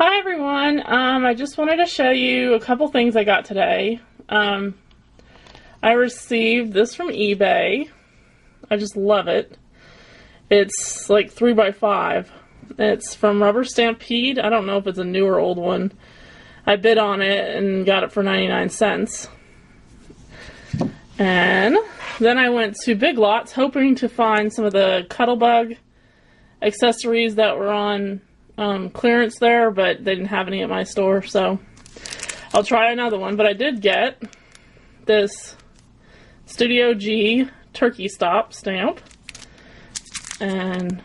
Hi everyone, I just wanted to show you a couple things I got today. I received this from eBay. I just love it. It's like 3x5. It's from Rubber Stampede. I don't know if it's a new or old one. I bid on it and got it for 99 cents. And then I went to Big Lots hoping to find some of the Cuttlebug accessories that were on clearance there, but they didn't have any at my store, so I'll try another one. But I did get this Studio G Turkey Stop stamp and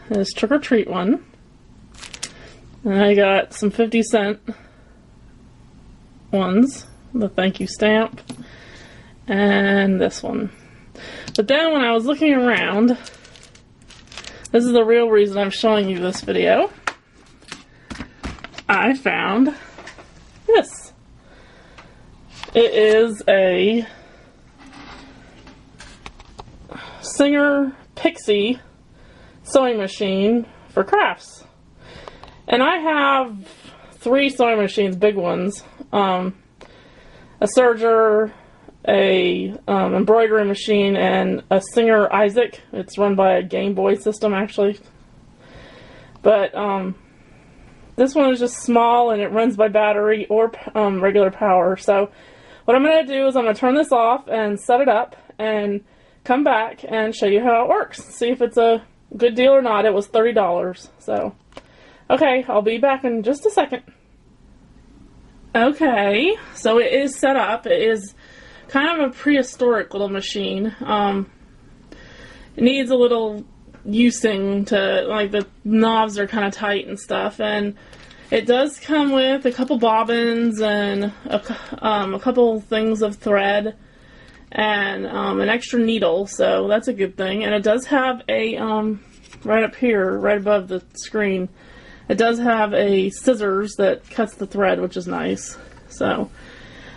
this Trick or Treat one, and I got some 50-cent ones, the thank you stamp, and this one. But then when I was looking around, this is the real reason I'm showing you this video, I found this. It is a Singer Pixie sewing machine for crafts. And I have 3 sewing machines, big ones. A serger, a embroidery machine, and a Singer Isaac. It's run by a Game Boy system, actually. But this one is just small and it runs by battery or regular power. So what I'm going to do is I'm going to turn this off and set it up and come back and show you how it works. See if it's a good deal or not. It was $30. So, okay, I'll be back in just a second. Okay, so it is set up. It is kind of a prehistoric little machine. It needs a little using to, like, the knobs are kind of tight and stuff, and it does come with a couple bobbins and a couple things of thread and an extra needle, so that's a good thing. And it does have a right up here, right above the screen, it does have a scissors that cuts the thread, which is nice. So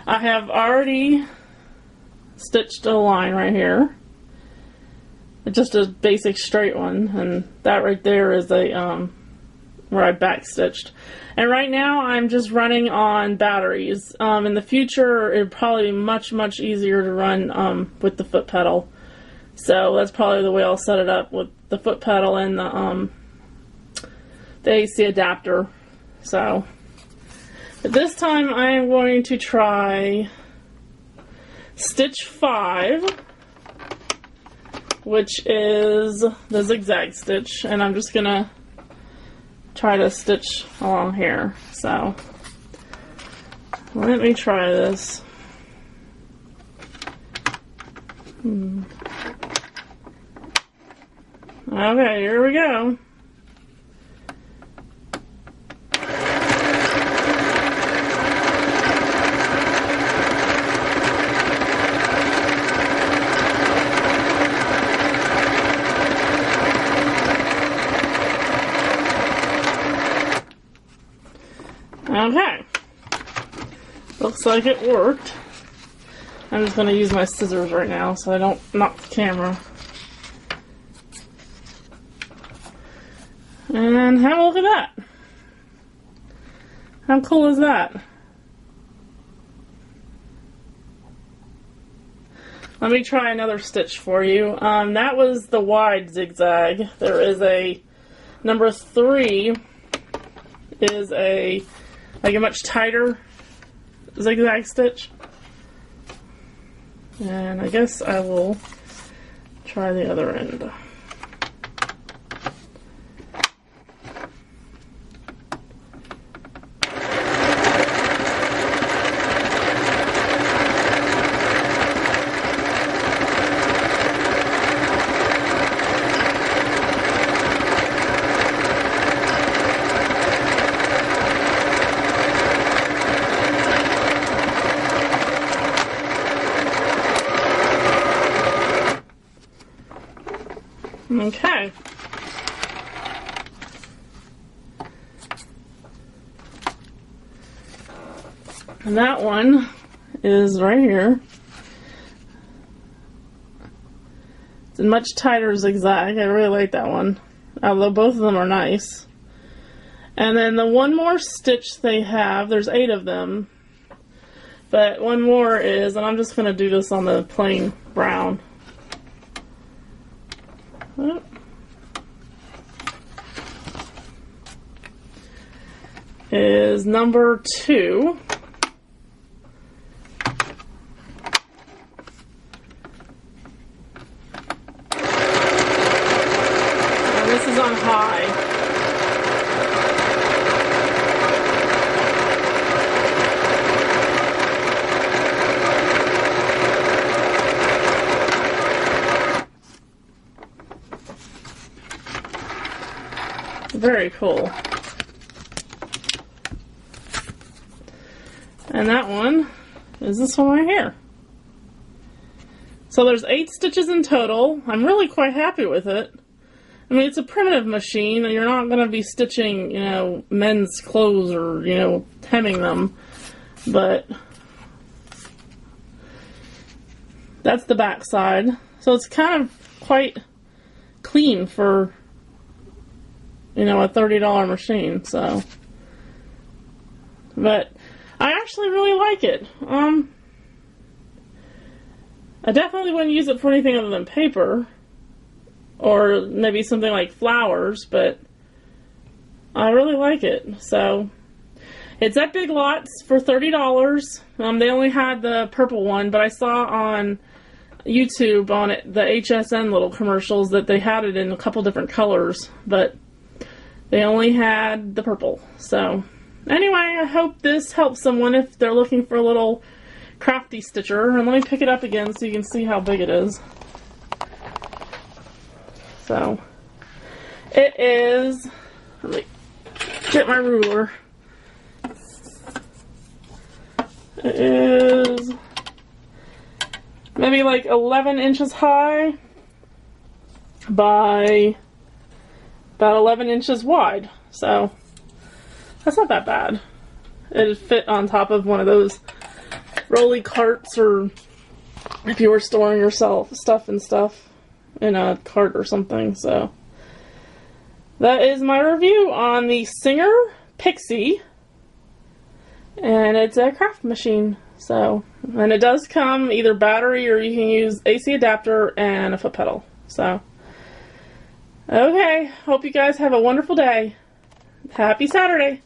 I have already stitched a line right here, just a basic straight one, and that right there is a where I back stitched. And right now I'm just running on batteries. In the future it'd probably be much easier to run with the foot pedal, so that's probably the way I'll set it up, with the foot pedal and the AC adapter. So but this time I am going to try stitch 5, which is the zigzag stitch, and I'm just gonna try to stitch along here. So let me try this. Okay, here we go. Okay, looks like it worked. I'm just going to use my scissors right now so I don't knock the camera. And have a look at that. How cool is that? Let me try another stitch for you. That was the wide zigzag. There is a number 3 is a much tighter zigzag stitch, and I guess I will try the other end. Okay. And that one is right here. It's a much tighter zigzag. I really like that one, although both of them are nice. And then the one more stitch they have, there's 8 of them, but one more is, and I'm just going to do this on the plain brown. Is number 2. And this is on high. Very cool. And that one is this one right here. So there's 8 stitches in total. I'm really quite happy with it. I mean, it's a primitive machine, and you're not going to be stitching, you know, men's clothes or, you know, hemming them. But that's the back side. So it's kind of quite clean for, you know, a $30 machine. So, but I actually really like it. I definitely wouldn't use it for anything other than paper, or maybe something like flowers, but I really like it. So it's at Big Lots for $30. They only had the purple one, but I saw on YouTube on it, the HSN little commercials, that they had it in a couple different colors, but they only had the purple. So anyway, I hope this helps someone if they're looking for a little crafty stitcher. And let me pick it up again so you can see how big it is. So it is, let me get my ruler. It is maybe like 11 inches high by about 11 inches wide. So that's not that bad. It'd fit on top of one of those rolly carts, or if you were storing yourself stuff in a cart or something. So that is my review on the Singer Pixie, and it's a craft machine. So, and it does come either battery, or you can use AC adapter and a foot pedal. So okay, hope you guys have a wonderful day. Happy Saturday.